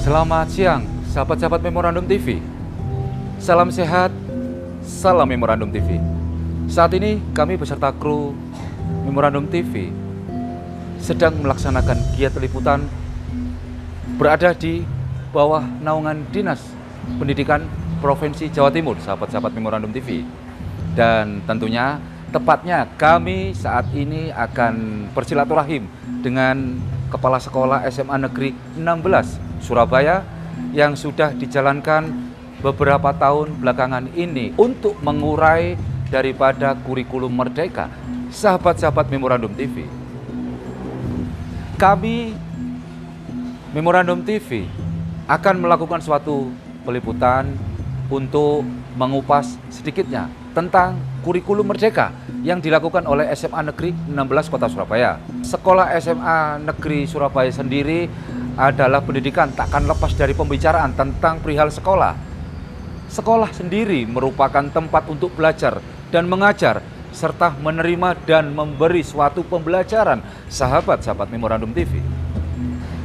Selamat siang, sahabat-sahabat Memorandum TV. Salam sehat, salam Memorandum TV. Saat ini kami beserta kru Memorandum TV sedang melaksanakan giat liputan berada di bawah naungan Dinas Pendidikan Provinsi Jawa Timur, sahabat-sahabat Memorandum TV. Dan tentunya tepatnya kami saat ini akan bersilaturahim dengan Kepala Sekolah SMA Negeri 16 Surabaya yang sudah dijalankan beberapa tahun belakangan ini untuk mengurai daripada kurikulum merdeka. Sahabat-sahabat Memorandum TV, kami Memorandum TV akan melakukan suatu peliputan untuk mengupas sedikitnya tentang kurikulum merdeka yang dilakukan oleh SMA Negeri 16 Kota Surabaya. Sekolah SMA Negeri Surabaya sendiri adalah pendidikan takkan lepas dari pembicaraan tentang perihal sekolah. Sekolah sendiri merupakan tempat untuk belajar dan mengajar serta menerima dan memberi suatu pembelajaran, sahabat-sahabat Memorandum TV.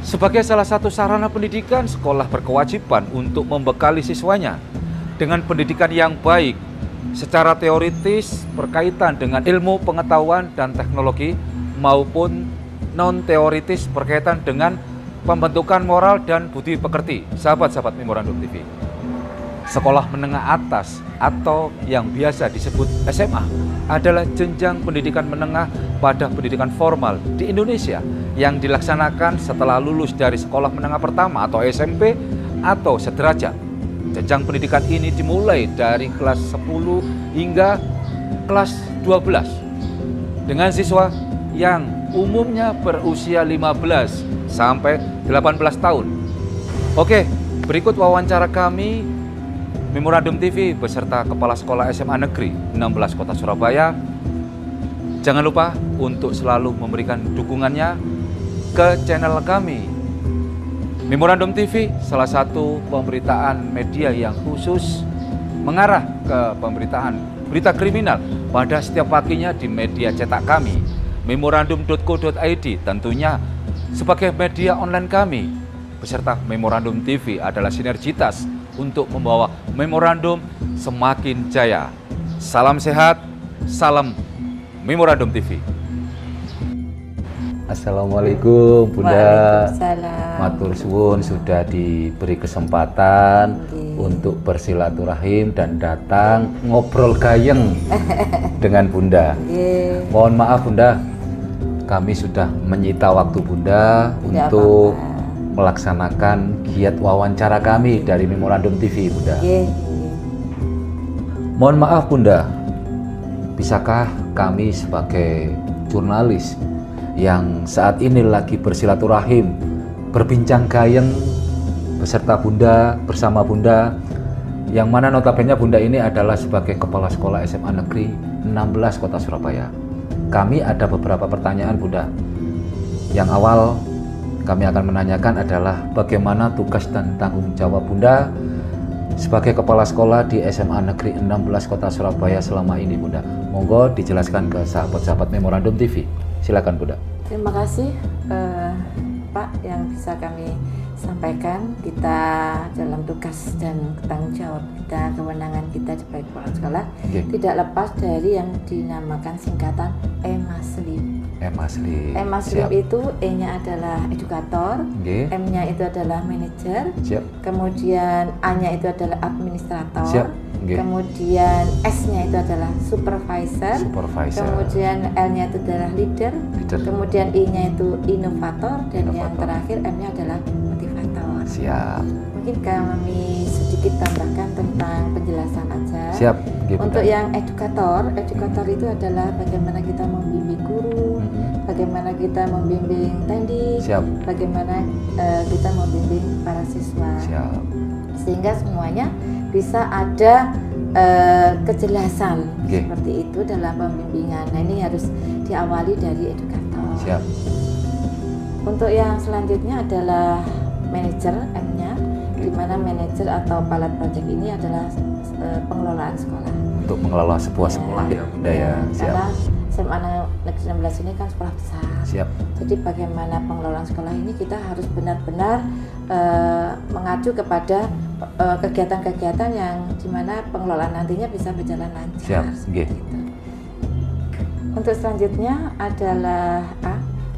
Sebagai salah satu sarana pendidikan, sekolah berkewajiban untuk membekali siswanya dengan pendidikan yang baik secara teoritis berkaitan dengan ilmu pengetahuan dan teknologi maupun non-teoritis berkaitan dengan pembentukan moral dan budi pekerti, sahabat-sahabat Memorandum TV. Sekolah menengah atas atau yang biasa disebut SMA adalah jenjang pendidikan menengah pada pendidikan formal di Indonesia yang dilaksanakan setelah lulus dari sekolah menengah pertama atau SMP atau sederajat. Jenjang pendidikan ini dimulai dari kelas 10 hingga kelas 12 dengan siswa yang umumnya berusia 15 sampai 18 tahun. Oke, berikut wawancara kami Memorandum TV beserta Kepala Sekolah SMA Negeri 16 Kota Surabaya. Jangan lupa untuk selalu memberikan dukungannya ke channel kami Memorandum TV, salah satu pemberitaan media yang khusus mengarah ke pemberitaan berita kriminal pada setiap paginya di media cetak kami memorandum.co.id. Tentunya sebagai media online kami beserta Memorandum TV adalah sinergitas untuk membawa Memorandum semakin jaya. Salam sehat, salam Memorandum TV. Assalamualaikum Bunda. Waalaikumsalam. Matur suwun sudah diberi kesempatan untuk bersilaturahim dan datang ngobrol gayeng dengan Bunda. Mohon maaf Bunda, kami sudah menyita waktu Bunda untuk melaksanakan giat wawancara kami dari Memorandum TV Bunda. Mohon maaf Bunda, bisakah kami sebagai jurnalis yang saat ini lagi bersilaturahim, berbincang gayeng beserta Bunda, bersama Bunda, yang mana notabene Bunda ini adalah sebagai Kepala Sekolah SMA Negeri 16 Kota Surabaya. Kami ada beberapa pertanyaan Bunda. Yang awal kami akan menanyakan adalah bagaimana tugas dan tanggung jawab Bunda sebagai Kepala Sekolah di SMA Negeri 16 Kota Surabaya selama ini Bunda. Monggo dijelaskan ke sahabat-sahabat Memorandum TV. Silakan Bunda. Terima kasih Pak yang bisa kami sampaikan. Kita dalam tugas dan tanggung jawab kita, kewenangan kita sebagai kepala sekolah tidak lepas dari yang dinamakan singkatan EMASLIM. EMASLIM itu E-nya adalah edukator, M-nya itu adalah manajer, kemudian A-nya itu adalah administrator, kemudian S-nya itu adalah supervisor, kemudian L-nya itu adalah leader, kemudian I-nya itu inovator, dan yang terakhir M-nya adalah motivator. Mungkin kami sedikit tambahkan tentang penjelasan aja. Untuk yang edukator itu adalah bagaimana kita membimbing guru, bagaimana kita membimbing teknik, bagaimana kita membimbing para siswa, sehingga semuanya bisa ada kejelasan seperti itu dalam pembimbingan. Nah, ini harus diawali dari edukator. Untuk yang selanjutnya adalah manajer, M-nya, di mana manajer atau pilot project ini adalah pengelolaan sekolah. Untuk mengelola sebuah sekolah ya Bunda ya. Karena SMA Negeri 16 ini kan sekolah besar. Siap. Jadi bagaimana pengelolaan sekolah ini kita harus benar-benar mengacu kepada kegiatan-kegiatan yang dimana pengelolaan nantinya bisa berjalan lancar. Siap. Gitu. Untuk selanjutnya adalah A,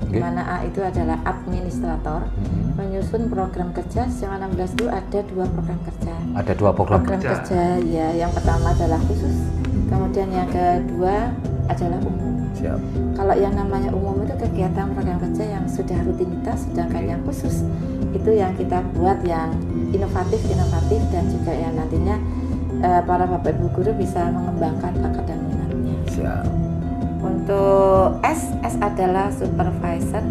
di Oke. mana A itu adalah administrator. Menyusun program kerja. SMA 16 itu ada 2 program kerja. Ada 2 program kerja. Ya, yang pertama adalah khusus, kemudian yang kedua adalah umum. Siap. Kalau yang namanya umum itu kegiatan program kerja yang sudah rutinitas, sedangkan yang khusus itu yang kita buat yang inovatif dan juga yang nantinya para bapak ibu guru bisa mengembangkan bakat dan minatnya. Siap. Untuk S adalah supervisor.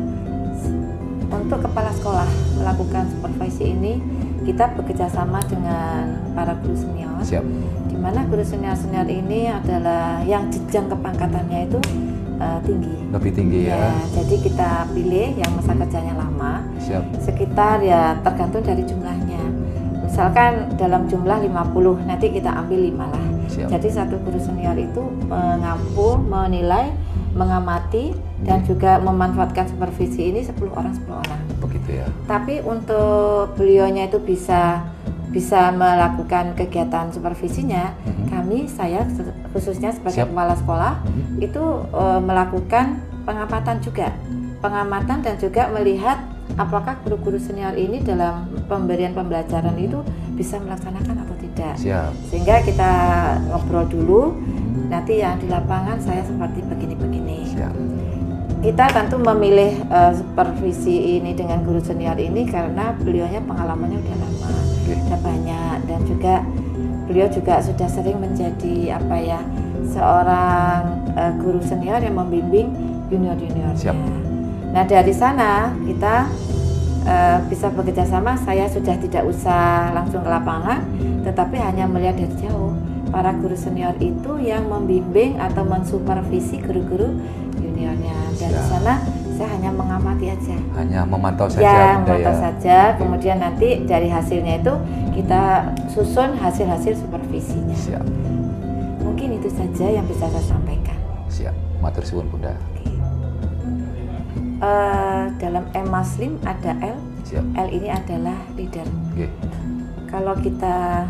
Untuk kepala sekolah melakukan supervisi ini kita bekerja sama dengan para guru senior. Siap. Di mana guru senior ini adalah yang jenjang kepangkatannya itu tinggi. Lebih tinggi ya. Jadi kita pilih yang masa kerjanya lama. Siap. Sekitar ya tergantung dari jumlahnya. Misalkan dalam jumlah 50, nanti kita ambil 5 lah. Siap. Jadi satu guru senior itu mengampu, menilai, mengamati dan juga memanfaatkan supervisi ini 10 orang. Begitu ya. Tapi untuk beliaunya itu bisa melakukan kegiatan supervisinya, saya khususnya sebagai Siap. kepala sekolah itu melakukan pengamatan dan juga melihat apakah guru-guru senior ini dalam pemberian pembelajaran itu bisa melaksanakan atau tidak. Siap. Sehingga kita ngobrol dulu, nanti yang di lapangan saya seperti begini-begini. Siap. Kita tentu memilih supervisi ini dengan guru senior ini karena beliaunya pengalamannya udah lama, udah banyak, dan juga beliau juga sudah sering menjadi seorang guru senior yang membimbing junior-juniornya. Siap. Nah dari sana kita bisa bekerja sama. Saya sudah tidak usah langsung ke lapangan, tetapi hanya melihat dari jauh. Para guru senior itu yang membimbing atau mensupervisi guru-guru juniornya. Dan di sana saya hanya mengamati aja. Hanya memantau saja. Ya, memantau saja. Kemudian nanti dari hasilnya itu kita susun hasil-hasil supervisinya. Siap. Mungkin itu saja yang bisa saya sampaikan. Siap. Matur suwun Bunda. Dalam M Muslim ada L. Siap. L ini adalah leader. Oke. Kalau kita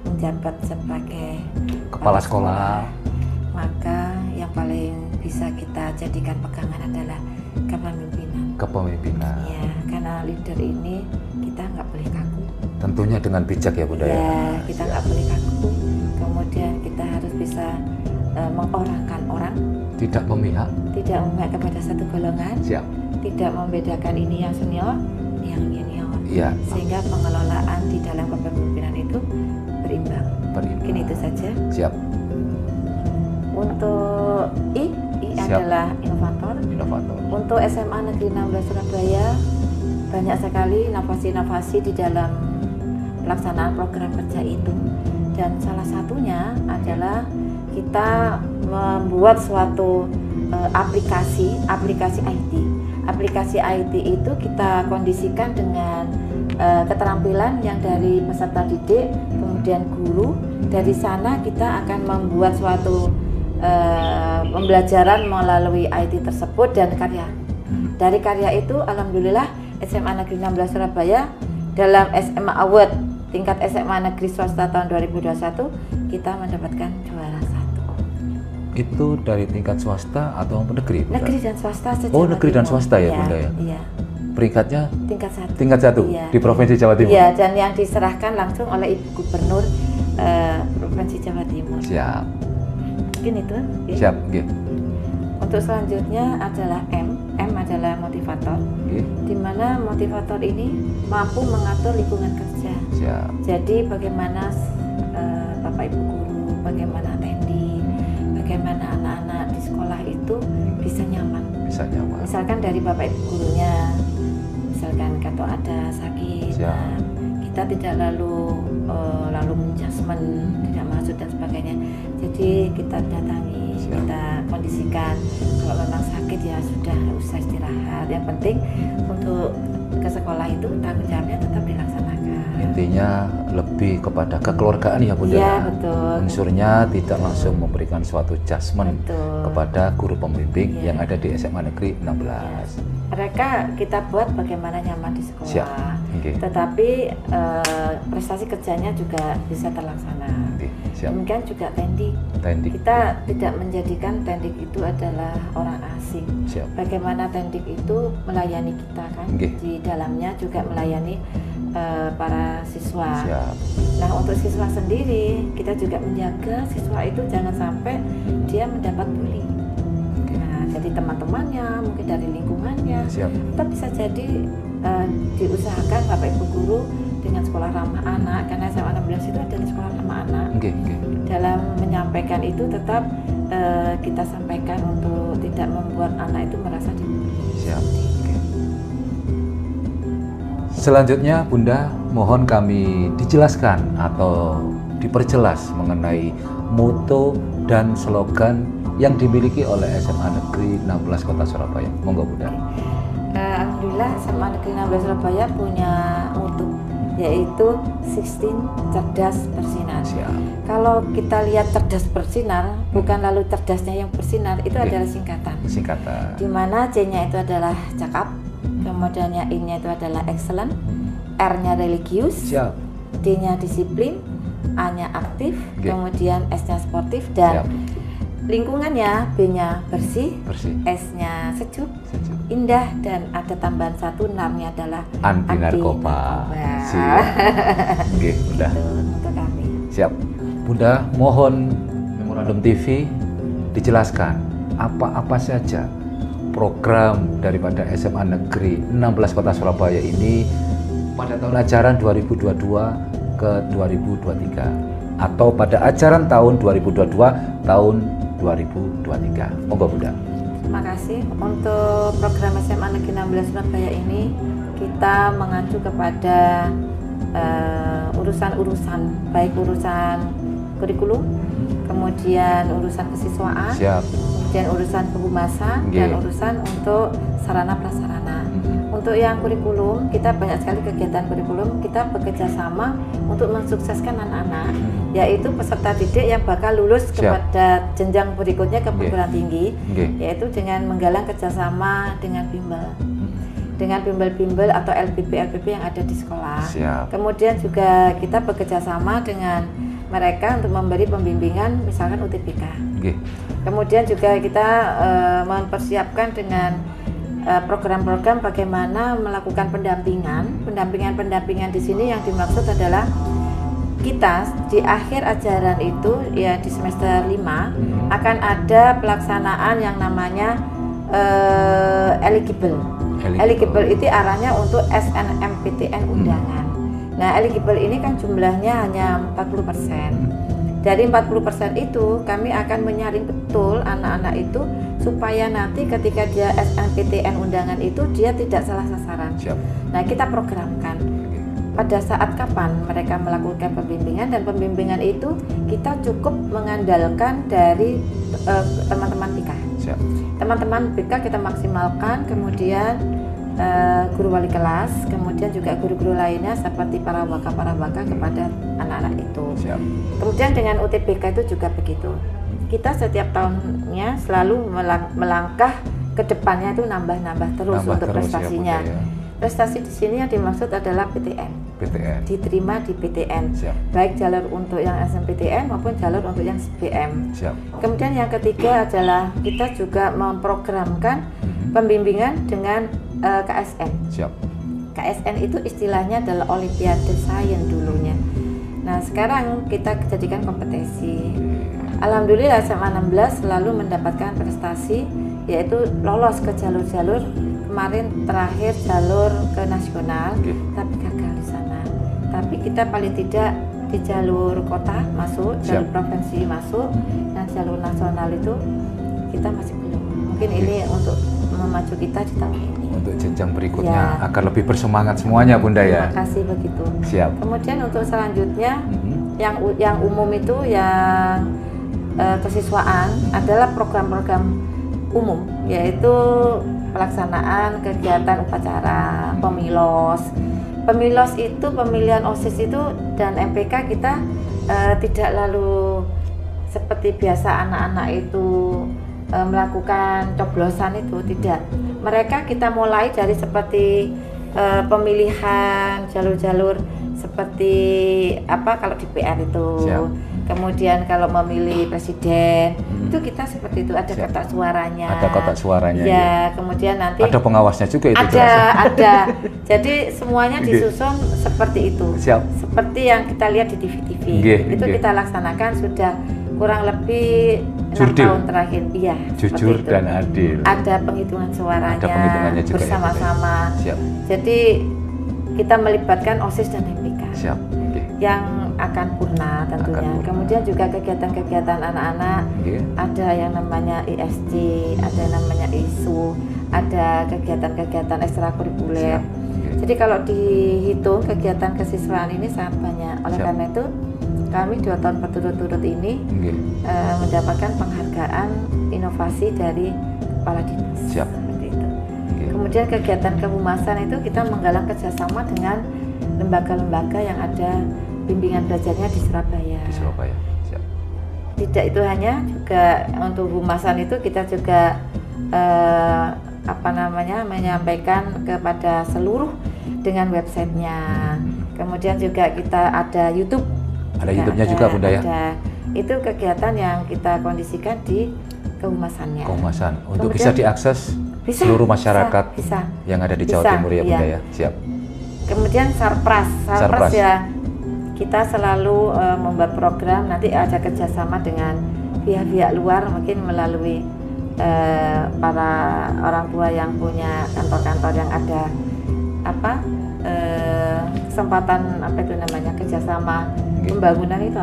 menjabat sebagai Kepala sekolah, maka yang paling bisa kita jadikan pegangan adalah kepemimpinan. Ya, karena leader ini kita nggak boleh kaku. Tentunya dengan bijak ya Bunda ya. Ya, kita nggak boleh kaku. Kemudian kita harus bisa mengorangkan orang. Tidak memihak. Tidak memihak kepada satu golongan. Siap. Tidak membedakan ini yang senior, ini yang junior. Iya. Sehingga pengelolaan di dalam kepemimpinan itu berimbang. Berimbang. Mungkin itu saja. Siap. Untuk I Siap. adalah inovator. Inovator. Untuk SMA Negeri 16 Surabaya banyak sekali inovasi-inovasi di dalam pelaksanaan program kerja itu, dan salah satunya adalah kita membuat suatu aplikasi IT. Aplikasi IT itu kita kondisikan dengan keterampilan yang dari peserta didik, kemudian guru. Dari sana kita akan membuat suatu pembelajaran melalui IT tersebut dan karya. Dari karya itu, alhamdulillah SMA Negeri 16 Surabaya dalam SMA Award tingkat SMA Negeri Swasta tahun 2021 kita mendapatkan juara 1. Itu dari tingkat swasta atau negeri? Bunda? Negeri dan swasta se-Jawa Oh, negeri dan Timur. swasta ya, Iya, Bunda ya? Iya. Peringkatnya Tingkat 1. tingkat 1 Iya. di Provinsi Jawa Timur. Iya, dan yang diserahkan langsung oleh Ibu Gubernur Provinsi Jawa Timur. Siap. Mungkin itu. Ya. Siap, nggih. Untuk selanjutnya adalah M. M adalah motivator. Nggih. Di mana motivator ini mampu mengatur lingkungan kerja. Siap. Jadi bagaimana Bapak Ibu guru, bagaimana attending, bagaimana anak-anak di sekolah itu bisa nyaman. Bisa nyaman. Misalkan dari Bapak Ibu gurunya, misalkan kalau ada sakit, Siap. kita tidak lalu menjudgment, tidak masuk dan sebagainya. Jadi kita datangi, Siap. kita kondisikan. Kalau memang sakit ya sudah usah istirahat. Yang penting untuk ke sekolah itu tanggung jawabnya tetap dilaksanakan. Intinya lebih kepada kekeluargaan ya Bunda. Iya, betul. Unsurnya tidak langsung memberikan suatu judgement Betul. kepada guru pembimbing Iya. yang ada di SMA Negeri 16. Mereka kita buat bagaimana nyaman di sekolah. Siap. Oke. Tetapi prestasi kerjanya juga bisa terlaksana. Oke, siap. Demikian juga tendik. Tendik. Kita tidak menjadikan tendik itu adalah orang asing. Siap. Bagaimana tendik itu melayani kita kan, Oke. di dalamnya juga melayani para siswa. Siap. Nah, untuk siswa sendiri kita juga menjaga siswa itu jangan sampai dia mendapat bully. Nah, jadi teman-temannya mungkin dari lingkungannya, Siap. atau bisa jadi diusahakan Bapak Ibu guru dengan sekolah ramah anak, karena SMA 16 itu adalah sekolah ramah anak. Oke, oke. Dalam menyampaikan itu tetap kita sampaikan untuk tidak membuat anak itu merasa dibully. Siap. Oke. Selanjutnya Bunda, mohon kami dijelaskan atau diperjelas mengenai moto dan slogan yang dimiliki oleh SMA Negeri 16 Kota Surabaya. Monggo Bunda. Alhamdulillah SMA Negeri 16 Surabaya punya mutu, yaitu 16 cerdas bersinar. Siap. Kalau kita lihat cerdas bersinar, bukan lalu cerdasnya yang bersinar, itu Oke. adalah singkatan. Singkatan. Di mana C-nya itu adalah cakap, kemudian I-nya itu adalah excellent, R-nya religius, Siap. D-nya disiplin, A-nya aktif, Oke. kemudian S-nya sportif, dan Siap. lingkungannya B-nya bersih, Bersih. S-nya sejuk, Sejuk. indah, dan ada tambahan satu, NAR-nya adalah Anti narkoba. narkoba. Siap. Oke, Bunda. Itu untuk kami. Siap. Bunda, mohon Memorandum TV dijelaskan apa-apa saja program daripada SMA Negeri 16 Kota Surabaya ini pada tahun ajaran 2022 ke 2023 atau pada ajaran tahun 2022 tahun 2023. Monggo Bunda. Terima kasih. Untuk program SMA Negeri 16 Surabaya ini kita mengacu kepada urusan-urusan, baik urusan kurikulum, kemudian urusan kesiswaan, Siap. kemudian urusan kehumasan, Oke. dan urusan untuk sarana prasarana. Untuk yang kurikulum, kita banyak sekali kegiatan kurikulum, kita bekerja sama untuk mensukseskan anak-anak, yaitu peserta didik yang bakal lulus Siap. kepada jenjang berikutnya ke perguruan tinggi, Oke. yaitu dengan menggalang kerjasama dengan bimbel-bimbel atau LPP yang ada di sekolah. Siap. Kemudian juga kita bekerja sama dengan mereka untuk memberi pembimbingan, misalkan UTBK. Oke. Kemudian juga kita mempersiapkan dengan program-program bagaimana melakukan pendampingan di sini yang dimaksud adalah kita di akhir ajaran itu ya di semester 5 akan ada pelaksanaan yang namanya eligible. Eligible itu arahnya untuk SNMPTN undangan. Nah, eligible ini kan jumlahnya hanya 40%. Dari 40% itu kami akan menyaring betul anak-anak itu supaya nanti ketika dia SNMPTN undangan itu dia tidak salah sasaran. Siap. Nah, kita programkan pada saat kapan mereka melakukan pembimbingan, dan pembimbingan itu kita cukup mengandalkan dari teman-teman BK. Siap. Teman-teman BK kita maksimalkan, kemudian guru wali kelas, kemudian juga guru-guru lainnya seperti para waka kepada anak-anak itu. Siap. Kemudian dengan UTBK itu juga begitu. Kita setiap tahunnya selalu melangkah ke depannya itu nambah terus Nambah untuk terus ya, prestasinya. Bunda, ya. Prestasi di sini yang dimaksud adalah PTN. PTN. Diterima di PTN. Siap. Baik jalur untuk yang SNMPTN maupun jalur untuk yang SBM. Siap. Kemudian yang ketiga adalah kita juga memprogramkan pembimbingan dengan KSN. Siap. KSN itu istilahnya adalah Olimpiade Sains dulunya. Nah, sekarang kita jadikan kompetisi. Alhamdulillah SMA 16 selalu mendapatkan prestasi, yaitu lolos ke jalur-jalur. Kemarin terakhir jalur ke nasional, tapi gagal di sana. Tapi kita paling tidak di jalur kota masuk, jalur provinsi masuk, dan jalur nasional itu kita masih belum. Mungkin ini untuk memacu kita di tahun ini. Untuk jenjang berikutnya agar lebih bersemangat semuanya Bunda ya. Terima kasih begitu. Siap. Kemudian untuk selanjutnya yang umum itu yang kesiswaan adalah program-program umum, yaitu pelaksanaan kegiatan upacara, pemilos, Pemilos itu, pemilihan OSIS itu dan MPK kita tidak lalu seperti biasa anak-anak itu melakukan coblosan itu, tidak. Mereka kita mulai dari seperti pemilihan jalur-jalur seperti apa kalau di PR itu. Siap. Kemudian kalau memilih presiden itu kita seperti itu, ada Siap. kotak suaranya. Ada kotak suaranya. Ya, kemudian nanti ada pengawasnya juga itu. ada. Jadi semuanya disusun seperti itu. Siap. Seperti yang kita lihat di TV-TV. Itu kita laksanakan sudah kurang lebih 6 tahun terakhir. Iya. Jujur dan adil. Ada penghitungan suaranya. Ada penghitungannya juga bersama-sama. Siap. Jadi kita melibatkan OSIS dan MPK. Siap. Yang akan purna tentunya. Kemudian juga kegiatan-kegiatan anak-anak, ada yang namanya ISC, ada yang namanya ISU, ada kegiatan-kegiatan ekstrakurikuler. Jadi kalau dihitung kegiatan kesiswaan ini sangat banyak. Oleh karena itu kami 2 tahun berturut-turut ini mendapatkan penghargaan inovasi dari kepala dinas. Siap. Seperti itu. Kemudian kegiatan kehumasan itu kita menggalang kerjasama dengan lembaga-lembaga yang ada bimbingan belajarnya di Surabaya. Di Surabaya. Siap. Tidak itu hanya, juga untuk humasan itu kita juga menyampaikan kepada seluruh dengan websitenya. Kemudian juga kita ada YouTube. Ada YouTube-nya juga Bunda ya. Itu kegiatan yang kita kondisikan di kehumasannya. Kehumasan untuk kemudian, bisa diakses seluruh masyarakat bisa. Yang ada di Jawa Timur ya Bunda ya. Siap. Kemudian Sarpras ya. Kita selalu membuat program, nanti ada kerjasama dengan pihak-pihak luar, mungkin melalui para orang tua yang punya kantor-kantor yang ada kesempatan kerjasama pembangunan itu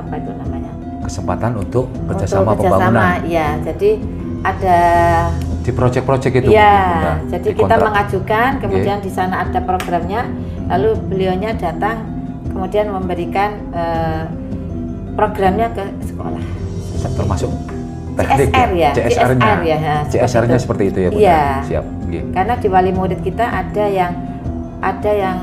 kesempatan untuk kerjasama pembangunan. Ya, jadi ada di proyek-proyek itu. Ya, jadi kita mengajukan, kemudian di sana ada programnya, lalu beliaunya datang. Kemudian memberikan programnya ke sekolah. Termasuk teknik CSR ya. CSR-nya seperti itu ya Bunda. Iya. Siap. Karena di wali murid kita ada yang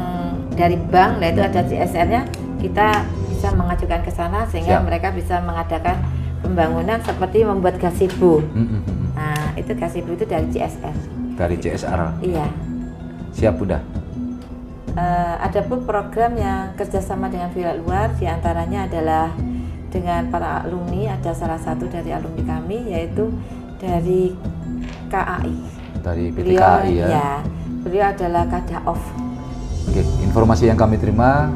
dari bank, nah itu ada CSR-nya, kita bisa mengajukan ke sana sehingga mereka bisa mengadakan pembangunan seperti membuat gazebo. Nah, itu gazebo itu dari CSR. Dari CSR. Iya. Siap Bunda. Ada pun program yang kerjasama dengan pihak luar, diantaranya adalah dengan para alumni. Ada salah satu dari alumni kami yaitu dari KAI. Dari PT KAI ya. Ya, beliau adalah Kadaof. Oke, informasi yang kami terima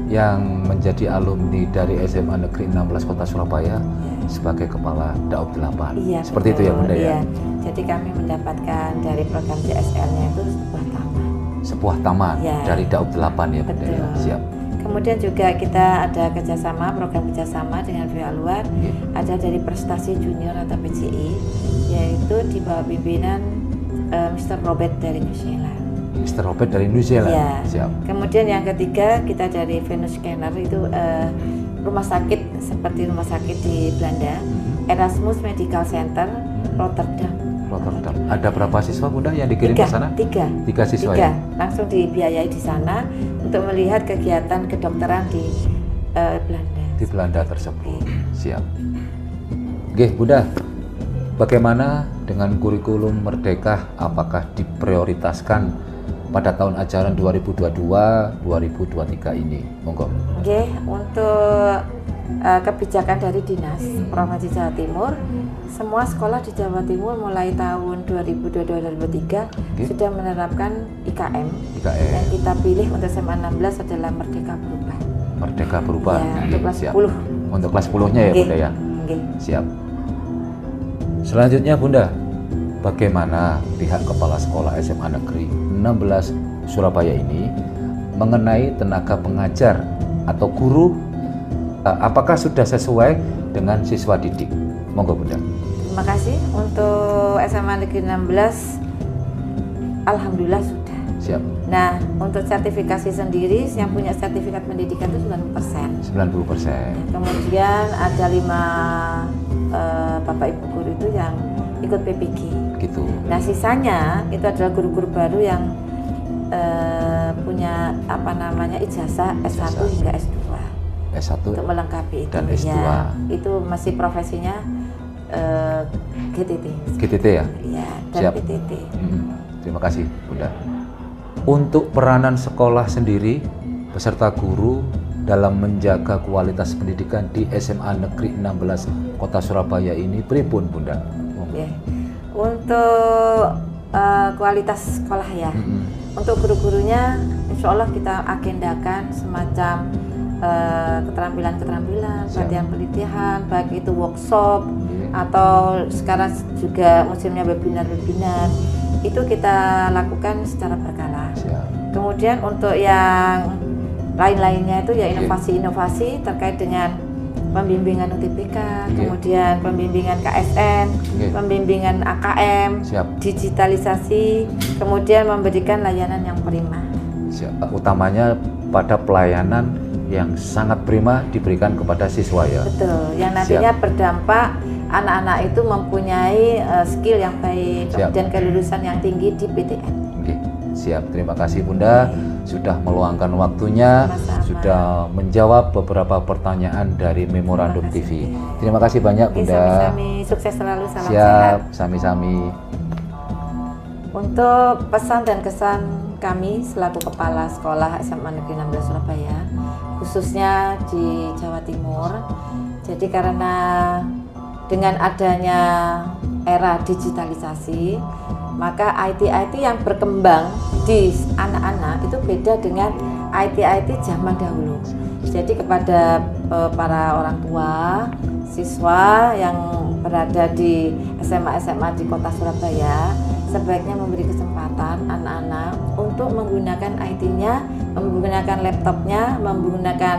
yang menjadi alumni dari SMA Negeri 16 Kota Surabaya sebagai kepala Daob 8. Iya, seperti betul, itu ya Bunda ya. Jadi kami mendapatkan dari program CSR-nya itu sebuah taman dari Daob 8 ya Bunda ya. Siap. Kemudian juga kita ada kerjasama, program kerjasama dengan pihak luar. Ada dari prestasi junior atau PCI, yaitu di bawah pimpinan Mr. Robert dari New Zealand. Mr. Robert dari New Zealand. Ya. Siap. Kemudian yang ketiga kita dari Venus Scanner, itu rumah sakit seperti rumah sakit di Belanda, Erasmus Medical Center, Rotterdam. Ada berapa siswa Bunda yang dikirim ke sana? Tiga siswa. Ya? Langsung dibiayai di sana untuk melihat kegiatan kedokteran di Belanda. Di Belanda tersebut. Siap. Oke Bunda, bagaimana dengan kurikulum Merdeka? Apakah diprioritaskan pada tahun ajaran 2022-2023 ini? Monggo. Oke, untuk kebijakan dari Dinas Provinsi Jawa Timur, semua sekolah di Jawa Timur mulai tahun 2022-2023 sudah menerapkan IKM. Yang kita pilih untuk SMA 16 adalah Merdeka Berubah. Merdeka Berubah. Ya, untuk kelas 10. Untuk kelas 10-nya ya Bunda ya. Siap. Selanjutnya Bunda, bagaimana pihak kepala sekolah SMA Negeri 16 Surabaya ini mengenai tenaga pengajar atau guru, apakah sudah sesuai dengan siswa didik? Monggo Bunda. Terima kasih. Untuk SMA Negeri 16 alhamdulillah sudah. Siap. Nah, untuk sertifikasi sendiri yang punya sertifikat pendidikan itu 90%. 90%. Kemudian ada 5 Bapak Ibu guru itu yang ikut PPG. Gitu. Nah, sisanya itu adalah guru-guru baru yang punya ijazah S1 hingga S2. S1 untuk melengkapi itu. dan S2. Ya, itu masih profesinya GTT. GTT ya? Iya, dan Siap. PTT. Terima kasih Bunda. Untuk peranan sekolah sendiri beserta guru dalam menjaga kualitas pendidikan di SMA Negeri 16 Kota Surabaya ini pripun Bunda? Ya. Untuk kualitas sekolah ya, untuk guru-gurunya insya Allah kita agendakan semacam keterampilan-keterampilan, pelatihan-pelatihan, baik itu workshop atau sekarang juga musimnya webinar-webinar, itu kita lakukan secara berkala. Kemudian untuk yang lain-lainnya itu ya inovasi-inovasi terkait dengan pembimbingan UTBK, kemudian pembimbingan KSN, pembimbingan AKM, digitalisasi, kemudian memberikan layanan yang prima. Utamanya pada pelayanan yang sangat prima diberikan kepada siswa ya. Betul, yang nantinya berdampak anak-anak itu mempunyai skill yang baik dan kelulusan yang tinggi di PTN. Siap, terima kasih Bunda sudah meluangkan waktunya, sudah menjawab beberapa pertanyaan dari Memorandum TV. Terima kasih banyak Bunda. Sami-sami, sukses selalu, salam sehat. Siap, sami-sami. Untuk pesan dan kesan kami selaku Kepala Sekolah SMA Negeri 16 Surabaya, khususnya di Jawa Timur, jadi karena dengan adanya era digitalisasi, maka IT yang berkembang di anak-anak itu beda dengan IT zaman dahulu. Jadi kepada para orang tua, siswa yang berada di SMA-SMA di Kota Surabaya, sebaiknya memberi kesempatan anak-anak untuk menggunakan IT-nya, menggunakan laptopnya, menggunakan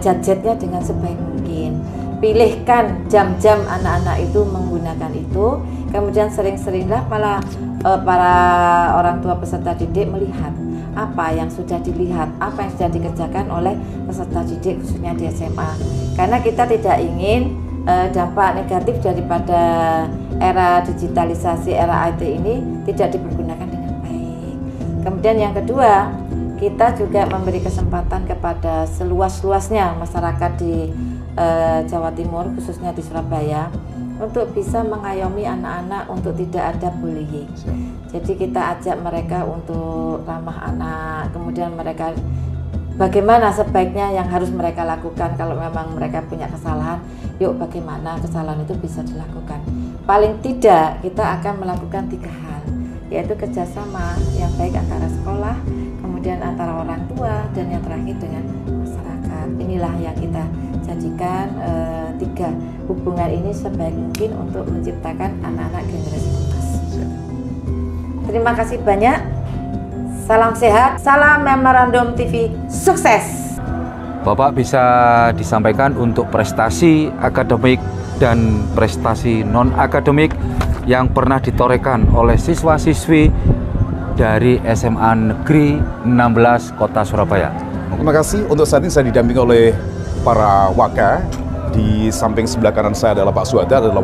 gadgetnya dengan sebaik mungkin. Pilihkan jam-jam anak-anak itu menggunakan itu, kemudian sering-seringlah para orang tua peserta didik melihat apa yang sudah dilihat, apa yang sudah dikerjakan oleh peserta didik khususnya di SMA. Karena kita tidak ingin dampak negatif daripada era digitalisasi, era IT ini tidak dipergunakan dengan baik. Kemudian yang kedua, kita juga memberi kesempatan kepada seluas-luasnya masyarakat di Jawa Timur, khususnya di Surabaya, untuk bisa mengayomi anak-anak untuk tidak ada bullying. Jadi kita ajak mereka untuk ramah anak, kemudian mereka bagaimana sebaiknya yang harus mereka lakukan kalau memang mereka punya kesalahan, yuk bagaimana kesalahan itu bisa dilakukan. Paling tidak kita akan melakukan 3 hal, yaitu kerjasama yang baik antara sekolah, kemudian antara orang tua, dan yang terakhir dengan masyarakat. Inilah yang kita jadikan 3 hubungan ini sebaik mungkin untuk menciptakan anak-anak generasi emas. Terima kasih banyak. Salam sehat, salam Memorandum TV, sukses. Bapak bisa disampaikan untuk prestasi akademik dan prestasi non-akademik yang pernah ditorehkan oleh siswa-siswi dari SMA Negeri 16 Kota Surabaya. Terima kasih. Untuk saat ini saya didampingi oleh para waka. Di samping sebelah kanan saya adalah Pak Suhada, adalah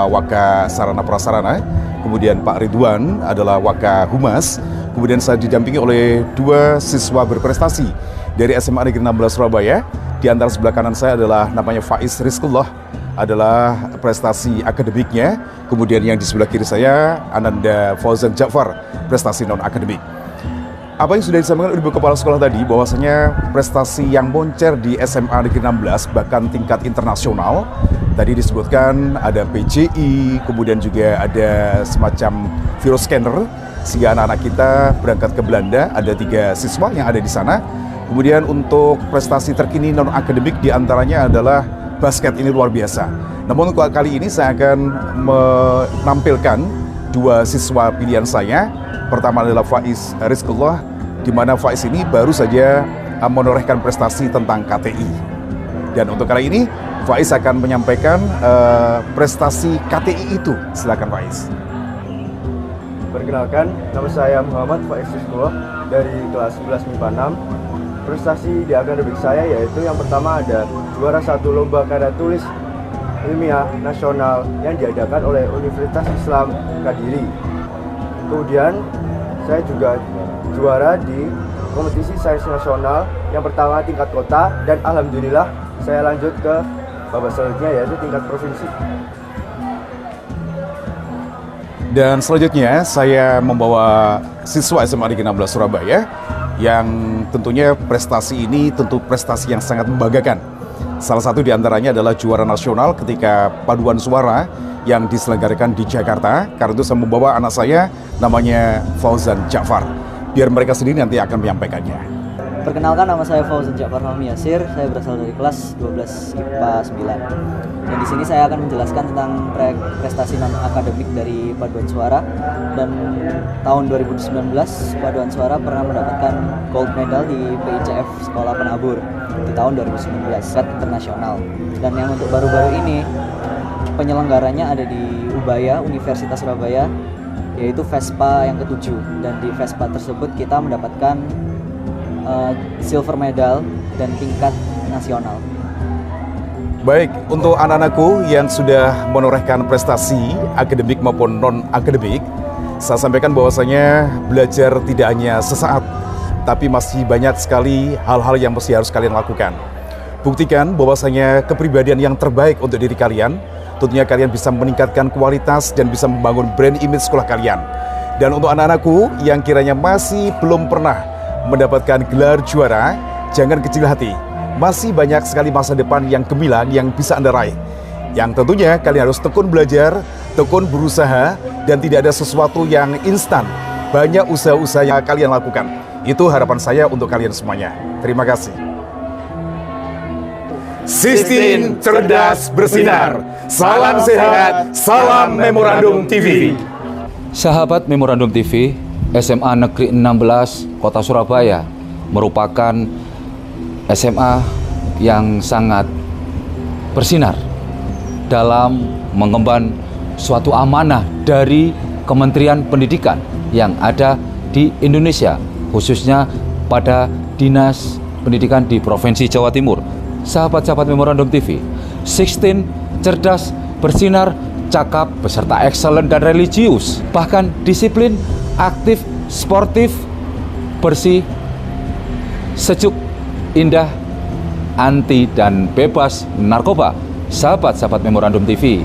waka sarana prasarana. Kemudian Pak Ridwan adalah waka humas. Kemudian saya didampingi oleh 2 siswa berprestasi dari SMA Negeri 16 Surabaya. Di antara sebelah kanan saya adalah namanya Faiz Rizkullah, adalah prestasi akademiknya. Kemudian yang di sebelah kiri saya Ananda Fauzan Ja'far, prestasi non-akademik. Apa yang sudah disampaikan oleh Ibu Kepala Sekolah tadi, bahwasanya prestasi yang moncer di SMA Negeri 16 bahkan tingkat internasional. Tadi disebutkan ada PJI, kemudian juga ada semacam viroscanner, sehingga anak-anak kita berangkat ke Belanda. Ada 3 siswa yang ada di sana. Kemudian untuk prestasi terkini non-akademik diantaranya adalah basket, ini luar biasa. Namun kali ini saya akan menampilkan 2 siswa pilihan saya. Pertama adalah Faiz Rizkullah, di mana Faiz ini baru saja menorehkan prestasi tentang KTI. Dan untuk kali ini Faiz akan menyampaikan prestasi KTI itu. Silakan Faiz. Perkenalkan, nama saya Muhammad Faiz Rizkullah dari kelas 11 MIPA 6. Prestasi di akademik saya yaitu yang pertama ada juara 1 lomba karya tulis ilmiah nasional yang diadakan oleh Universitas Islam Kediri. Kemudian saya juga juara di kompetisi sains nasional yang pertama tingkat kota, dan alhamdulillah saya lanjut ke babak selanjutnya yaitu tingkat provinsi. Dan selanjutnya saya membawa siswa SMA Negeri 16 Surabaya yang tentunya prestasi ini tentu prestasi yang sangat membanggakan. Salah satu di antaranya adalah juara nasional ketika paduan suara yang diselenggarakan di Jakarta. Karena itu saya membawa anak saya namanya Fauzan Ja'far. Biar mereka sendiri nanti akan menyampaikannya. Perkenalkan, nama saya Fauzan Ja'far Fahmi Yasir. Saya berasal dari kelas 12 IPA 9. Dan di sini saya akan menjelaskan tentang prestasi non-akademik dari paduan suara. Dan tahun 2019 paduan suara pernah mendapatkan gold medal di PICF Sekolah Penabur di tahun 2019 set internasional. Dan yang untuk baru-baru ini penyelenggaranya ada di Ubaya, Universitas Surabaya, yaitu Vespa yang ke-7. Dan di Vespa tersebut kita mendapatkan silver medal dan tingkat nasional. Baik, untuk anak-anakku yang sudah menorehkan prestasi akademik maupun non-akademik, saya sampaikan bahwasanya belajar tidak hanya sesaat, tapi masih banyak sekali hal-hal yang mesti harus kalian lakukan. Buktikan bahwasanya kepribadian yang terbaik untuk diri kalian, tentunya kalian bisa meningkatkan kualitas dan bisa membangun brand image sekolah kalian. Dan untuk anak-anakku yang kiranya masih belum pernah mendapatkan gelar juara, jangan kecil hati. Masih banyak sekali masa depan yang gemilang yang bisa Anda raih. Yang tentunya kalian harus tekun belajar, tekun berusaha, dan tidak ada sesuatu yang instan. Banyak usaha-usaha yang kalian lakukan. Itu harapan saya untuk kalian semuanya. Terima kasih. Sistin cerdas bersinar. Salam sehat, salam Memorandum TV. Sahabat Memorandum TV, SMA Negeri 16 Kota Surabaya merupakan SMA yang sangat bersinar dalam mengemban suatu amanah dari Kementerian Pendidikan yang ada di Indonesia, khususnya pada Dinas Pendidikan di Provinsi Jawa Timur. Sahabat-sahabat Memorandum TV, 16 cerdas, bersinar, cakap, beserta excellent dan religius, bahkan disiplin, aktif, sportif, bersih, sejuk, indah, anti dan bebas narkoba. Sahabat-sahabat Memorandum TV,